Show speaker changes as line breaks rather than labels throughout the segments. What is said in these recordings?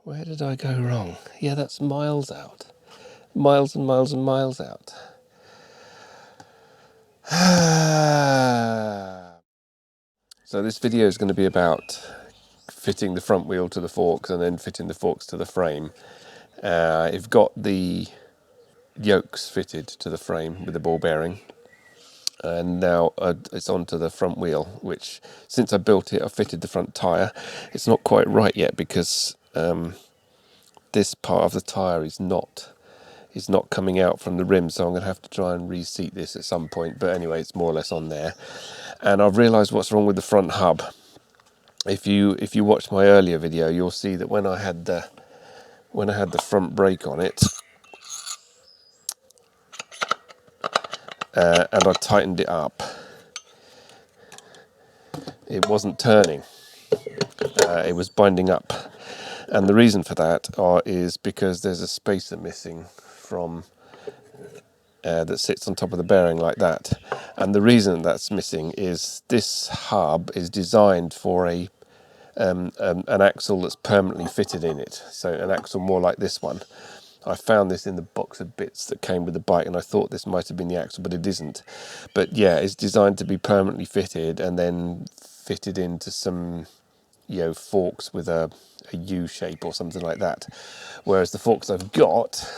Where did I go wrong? Yeah, that's miles out. Miles and miles and miles out. So this video is going to be about fitting the front wheel to the forks and then fitting the forks to the frame. I've got the yokes fitted to the frame with the ball bearing, and now it's onto the front wheel, which since I built it, I fitted the front tyre. It's not quite right yet because this part of the tyre is not coming out from the rim, so I'm going to have to try and reseat this at some point. But anyway, it's more or less on there. And I've realised what's wrong with the front hub. If you watch my earlier video, you'll see that when I had the front brake on it, and I tightened it up, it wasn't turning. It was binding up, and the reason for that is because there's a spacer missing from that sits on top of the bearing like that. And the reason that's missing is this hub is designed for an axle that's permanently fitted in it. So an axle more like this one. I found this in the box of bits that came with the bike, and I thought this might have been the axle, but it isn't. But yeah, it's designed to be permanently fitted and then fitted into some, forks with a U shape or something like that. Whereas the forks I've got,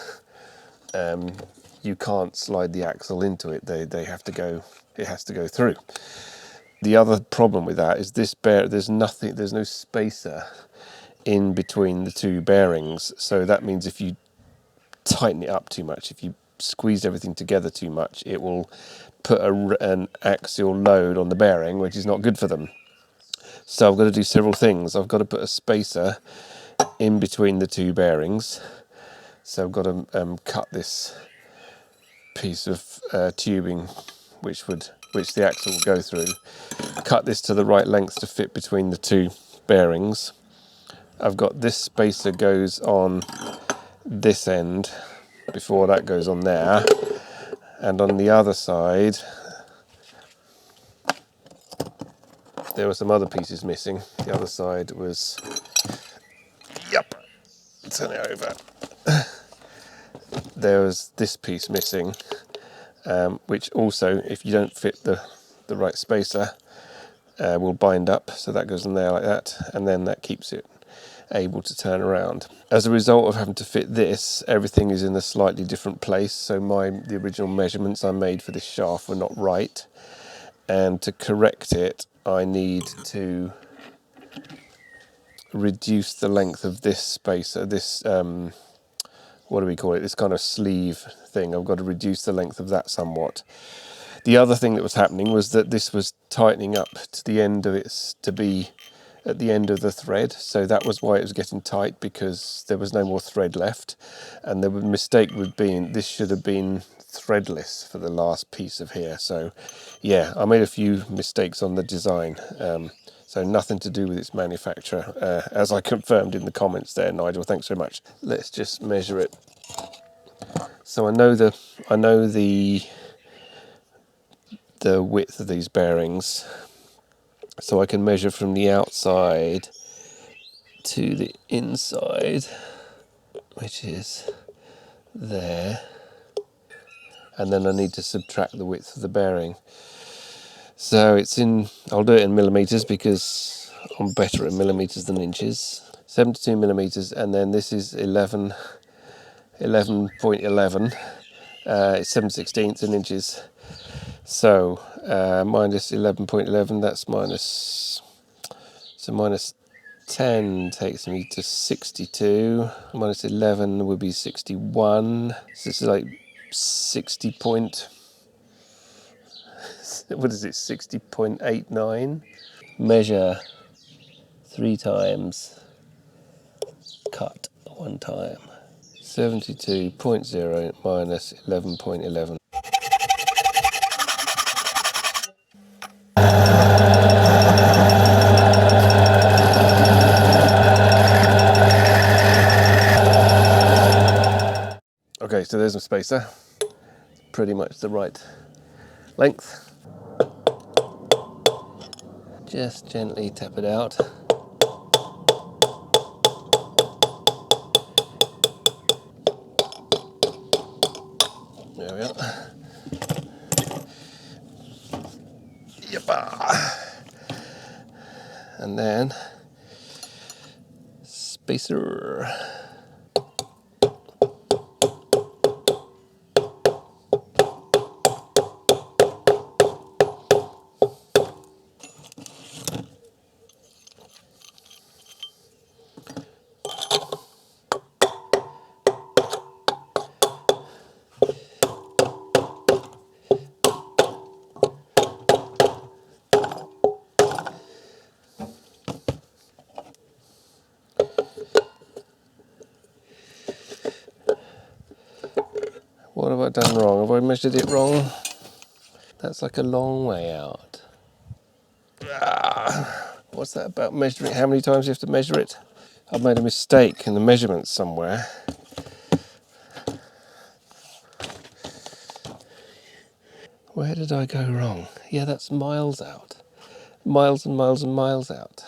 you can't slide the axle into it. They have to go. It has to go through. The other problem with that is there's no spacer in between the two bearings. So that means if you tighten it up too much, if you squeeze everything together too much, it will put an axial load on the bearing, which is not good for them. So I've got to do several things. I've got to put a spacer in between the two bearings. So I've got to cut this piece of tubing which the axle will go through, cut this to the right length to fit between the two bearings. I've got this spacer goes on this end before that goes on there, and on the other side there were some other pieces missing. The other side was, turn it over. There was this piece missing, which also, if you don't fit the right spacer, will bind up. So that goes in there like that, and then that keeps it able to turn around. As a result of having to fit this, everything is in a slightly different place. So the original measurements I made for this shaft were not right, and to correct it, I need to reduce the length of this spacer. This what do we call it? This kind of sleeve thing. I've got to reduce the length of that somewhat. The other thing that was happening was that this was tightening up to the end of it to be at the end of the thread. So that was why it was getting tight, because there was no more thread left. And the mistake would be this should have been threadless for the last piece of here. So yeah, I made a few mistakes on the design. So nothing to do with its manufacturer, as I confirmed in the comments there, Nigel. Thanks so much. Let's just measure it. So I know the width of these bearings, so I can measure from the outside to the inside, which is there, and then I need to subtract the width of the bearing. So I'll do it in millimeters because I'm better at millimeters than inches. 72 millimeters, and then this is 11.11. It's 7/16 in inches. So minus 11.11, that's minus 10 takes me to 62. Minus 11 would be 61. So this is like 60.89. Measure 3 times, cut 1 time. 72.0 minus 11.11. Okay, so there's my spacer. Pretty much the right length. Just gently tap it out. There we are. Yeppa. And then spacer. What have I done wrong? Have I measured it wrong? That's like a long way out. What's that about measuring? How many times you have to measure it? I've made a mistake in the measurements somewhere. Where did I go wrong? Yeah, that's miles out. Miles and miles and miles out.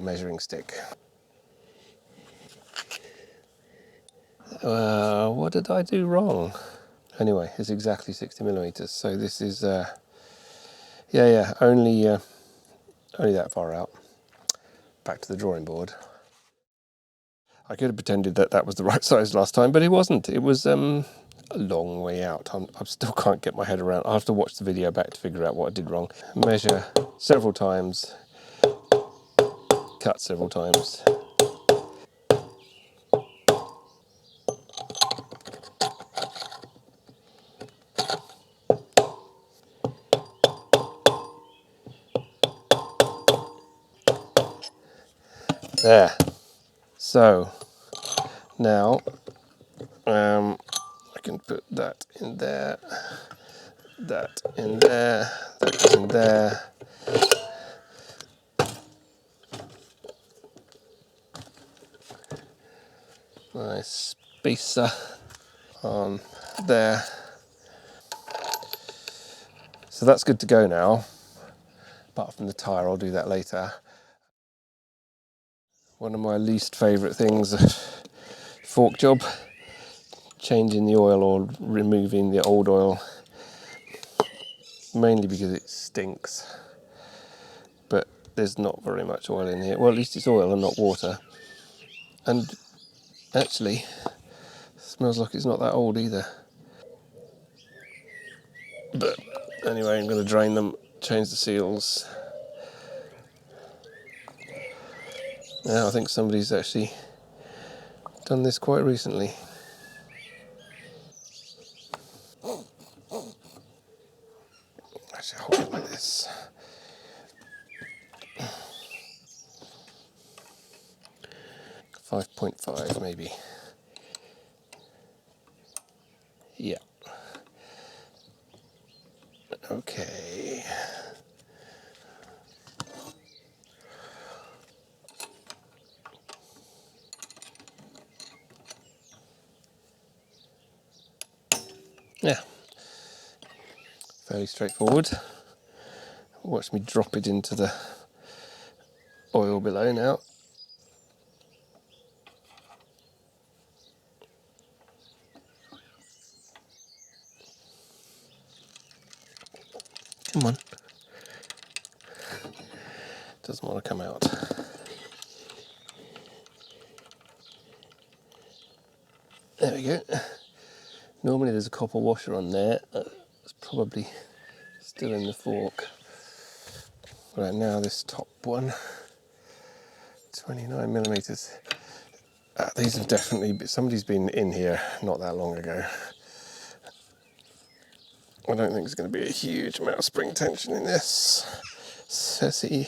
Measuring stick. What did I do wrong? Anyway, it's exactly 60 millimeters. So this is, only that far out. Back to the drawing board. I could have pretended that that was the right size last time, but it wasn't. It was a long way out. I still can't get my head around. I have to watch the video back to figure out what I did wrong. Measure several times, cut several times. There. So now I can put that in there, that in there, that in there. Nice spacer on there. So that's good to go now. Apart from the tyre, I'll do that later. One of my least favourite things, fork job, changing the oil or removing the old oil, mainly because it stinks. But there's not very much oil in here. Well, at least it's oil and not water. And actually, it smells like it's not that old either. But anyway, I'm going to drain them, change the seals. Now I think somebody's actually done this quite recently. Actually, hold it like this. .5 maybe. Yeah. Okay. Yeah. Fairly straightforward. Watch me drop it into the oil below now. Come on. Doesn't want to come out. There we go. Normally there's a copper washer on there. It's probably still in the fork. Right, now this top one, 29 millimeters. These have definitely, somebody's been in here not that long ago. I don't think there's going to be a huge amount of spring tension in this. Sassy.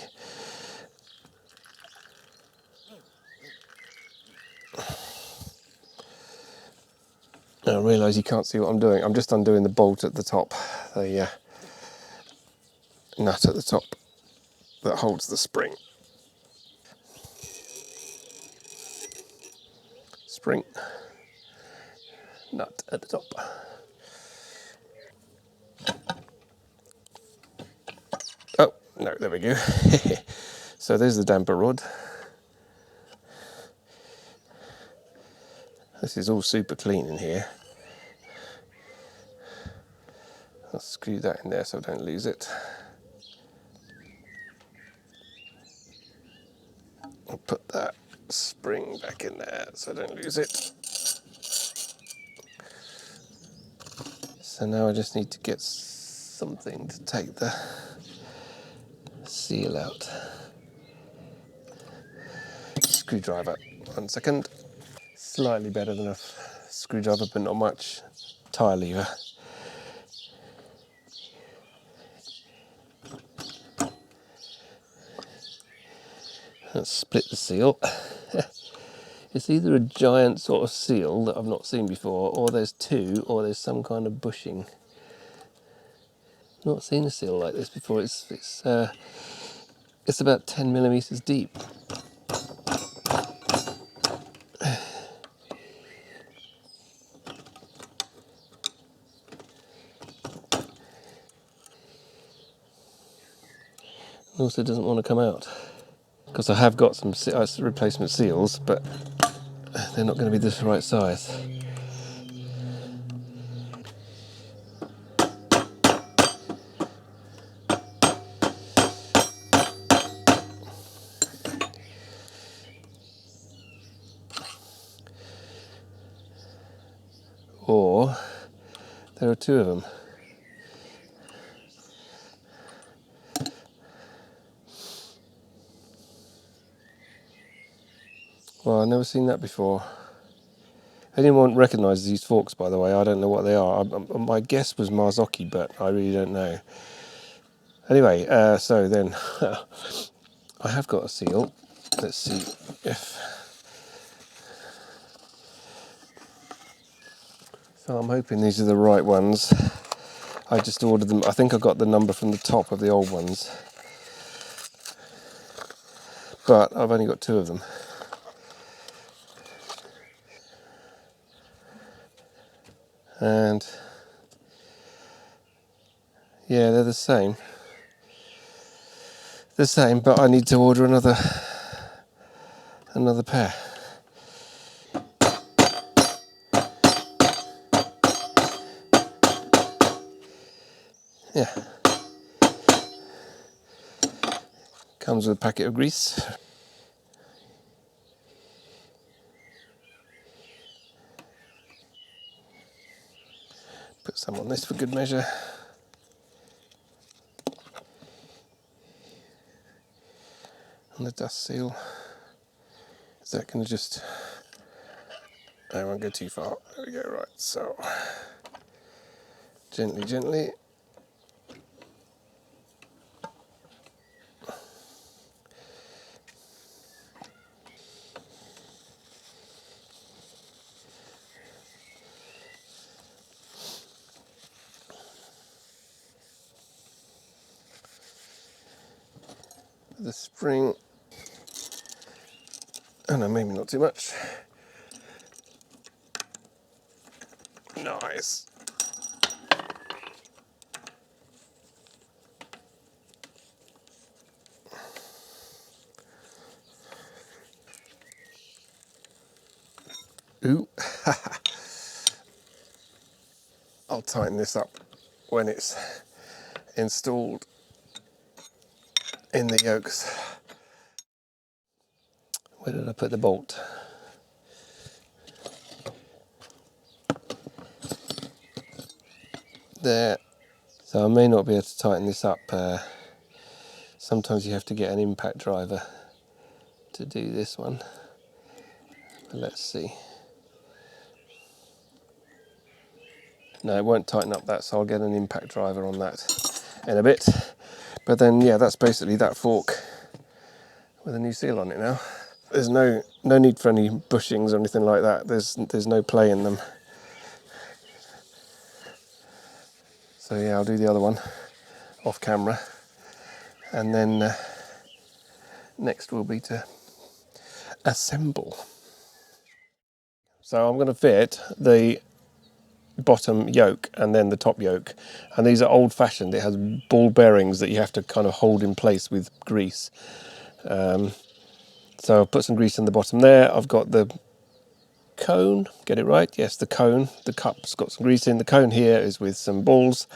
I realise you can't see what I'm doing. I'm just undoing the bolt at the top, the nut at the top that holds the spring. Spring, nut at the top. Oh, no, there we go. So there's the damper rod. This is all super clean in here. I'll screw that in there so I don't lose it. I'll put that spring back in there so I don't lose it. So now I just need to get something to take the seal out. Screwdriver, 1 second. Slightly better than a screwdriver, but not much. Tire lever. Let's split the seal. It's either a giant sort of seal that I've not seen before, or there's two, or there's some kind of bushing. Not seen a seal like this before. It's about 10 millimeters deep. Also doesn't want to come out because I have got some replacement seals, but they're not going to be this right size. Or there are two of them. Well, I've never seen that before. Anyone recognises these forks, by the way? I don't know what they are. My guess was Marzocchi, but I really don't know. Anyway, so then I have got a seal. Let's see if... So I'm hoping these are the right ones. I just ordered them. I think I got the number from the top of the old ones. But I've only got two of them. And yeah, they're the same. The same, but I need to order another pair. Yeah. Comes with a packet of grease. Put some on this for good measure. And the dust seal. Is that going to just... I won't go too far. There we go, right. So, gently, gently. The spring. Oh no, maybe not too much. Nice. Ooh. I'll tighten this up when it's installed in the yokes. Where did I put the bolt? There. So I may not be able to tighten this up. Sometimes you have to get an impact driver to do this one. But let's see. No, it won't tighten up that, so I'll get an impact driver on that in a bit. But then, yeah, that's basically that fork with a new seal on it now. There's no need for any bushings or anything like that. There's no play in them. So yeah, I'll do the other one off camera, and then next will be to assemble. So I'm going to fit the bottom yoke and then the top yoke, and these are old-fashioned. It has ball bearings that you have to kind of hold in place with grease. So I'll put some grease in the bottom there. I've got the cone, get it right, yes, the cone. The cup's got some grease in. The cone here is with some balls,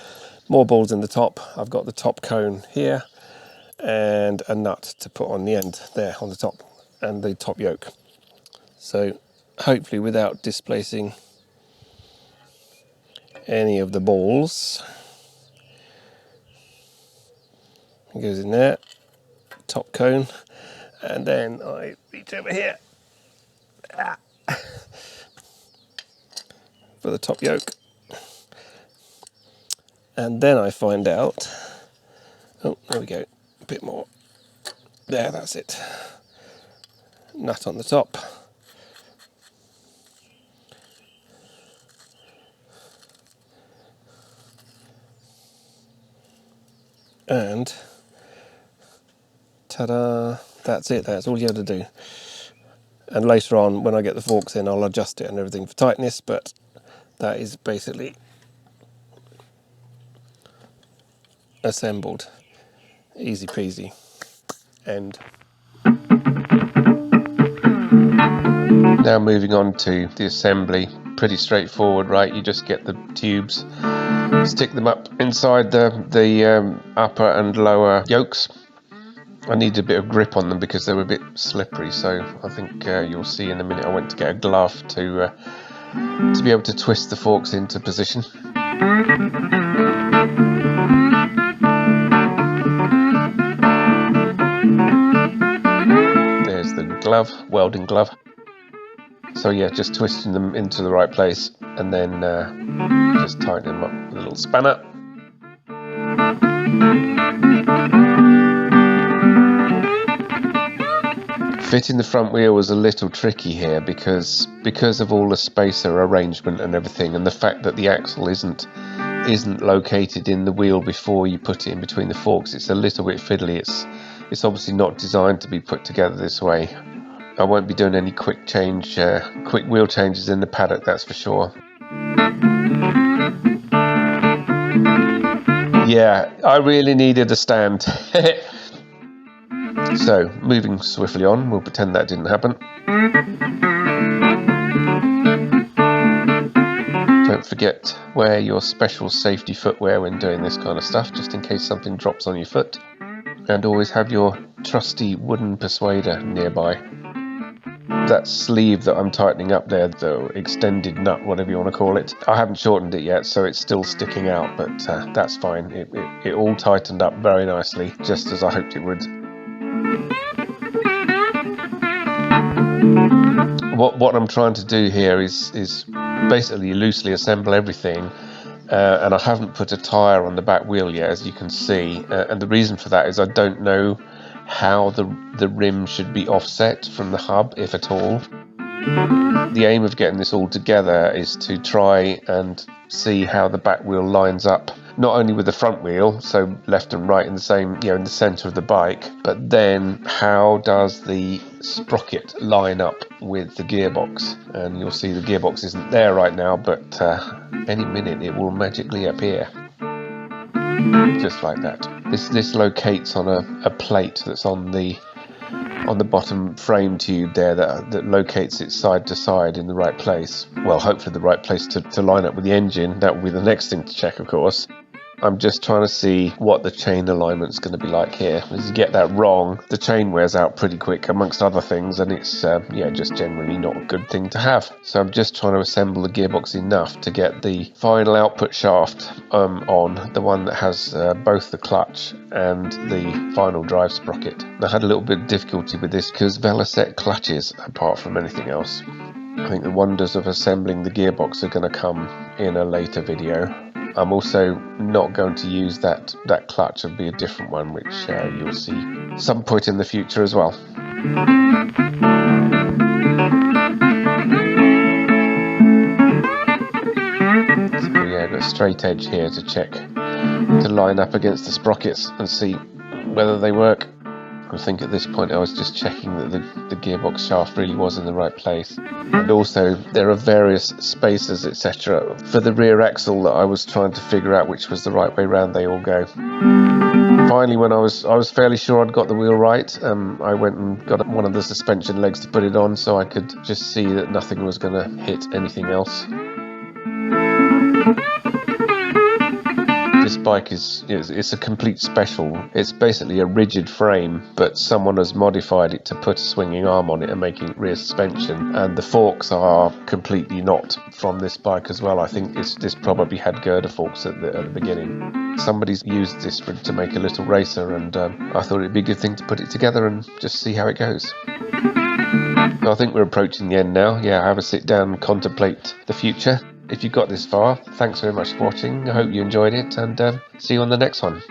more balls in the top. I've got the top cone here and a nut to put on the end there on the top, and the top yoke. So hopefully without displacing any of the balls, it goes in there, top cone, and then I reach over here for the top yoke, and then I find out, oh, there we go, a bit more, there, that's it, nut on the top, and ta-da, that's it, that's all you have to do. And later on, when I get the forks in, I'll adjust it and everything for tightness, but that is basically assembled. Easy peasy. End. Now moving on to the assembly. Pretty straightforward, right? You just get the tubes, stick them up inside the upper and lower yokes. I needed a bit of grip on them because they were a bit slippery, so I think you'll see in a minute I went to get a glove to be able to twist the forks into position. There's the glove, welding glove. So yeah, just twisting them into the right place and then just tightening them up with a little spanner. Fitting the front wheel was a little tricky here because of all the spacer arrangement and everything, and the fact that the axle isn't located in the wheel before you put it in between the forks. It's a little bit fiddly. It's obviously not designed to be put together this way. I won't be doing any quick wheel changes in the paddock, that's for sure. Yeah, I really needed a stand. So, moving swiftly on, we'll pretend that didn't happen. Don't forget, wear your special safety footwear when doing this kind of stuff, just in case something drops on your foot. And always have your trusty wooden persuader nearby. That sleeve that I'm tightening up there, the extended nut, whatever you want to call it, I haven't shortened it yet, so it's still sticking out, but that's fine. It all tightened up very nicely, just as I hoped it would. What I'm trying to do here is basically loosely assemble everything, and I haven't put a tyre on the back wheel yet, as you can see, and the reason for that is I don't know how the rim should be offset from the hub, if at all. The aim of getting this all together is to try and see how the back wheel lines up, not only with the front wheel, so left and right in the same, in the center of the bike, but then how does the sprocket line up with the gearbox? And you'll see the gearbox isn't there right now, but any minute it will magically appear. Just like that. This locates on a plate that's on the bottom frame tube there that locates it side to side in the right place. Well, hopefully the right place to line up with the engine. That will be the next thing to check, of course. I'm just trying to see what the chain alignment's going to be like here. As you get that wrong, the chain wears out pretty quick, amongst other things, and it's just generally not a good thing to have. So I'm just trying to assemble the gearbox enough to get the final output shaft on, the one that has both the clutch and the final drive sprocket. I had a little bit of difficulty with this because Velocette clutches, apart from anything else. I think the wonders of assembling the gearbox are going to come in a later video. I'm also not going to use that clutch. It'll be a different one, which you'll see some point in the future as well. So yeah, got a straight edge here to check, to line up against the sprockets and see whether they work. I think at this point I was just checking that the gearbox shaft really was in the right place. And also there are various spacers, etc. for the rear axle that I was trying to figure out which was the right way round they all go. Finally, when I was fairly sure I'd got the wheel right, I went and got one of the suspension legs to put it on so I could just see that nothing was going to hit anything else. This bike it's a complete special. It's basically a rigid frame, but someone has modified it to put a swinging arm on it and making it rear suspension. And the forks are completely not from this bike as well. I think this probably had girder forks at the beginning. Somebody's used this to make a little racer, and I thought it'd be a good thing to put it together and just see how it goes. So I think we're approaching the end now. Yeah, have a sit down and contemplate the future. If you got this far, thanks very much for watching. I hope you enjoyed it, and see you on the next one.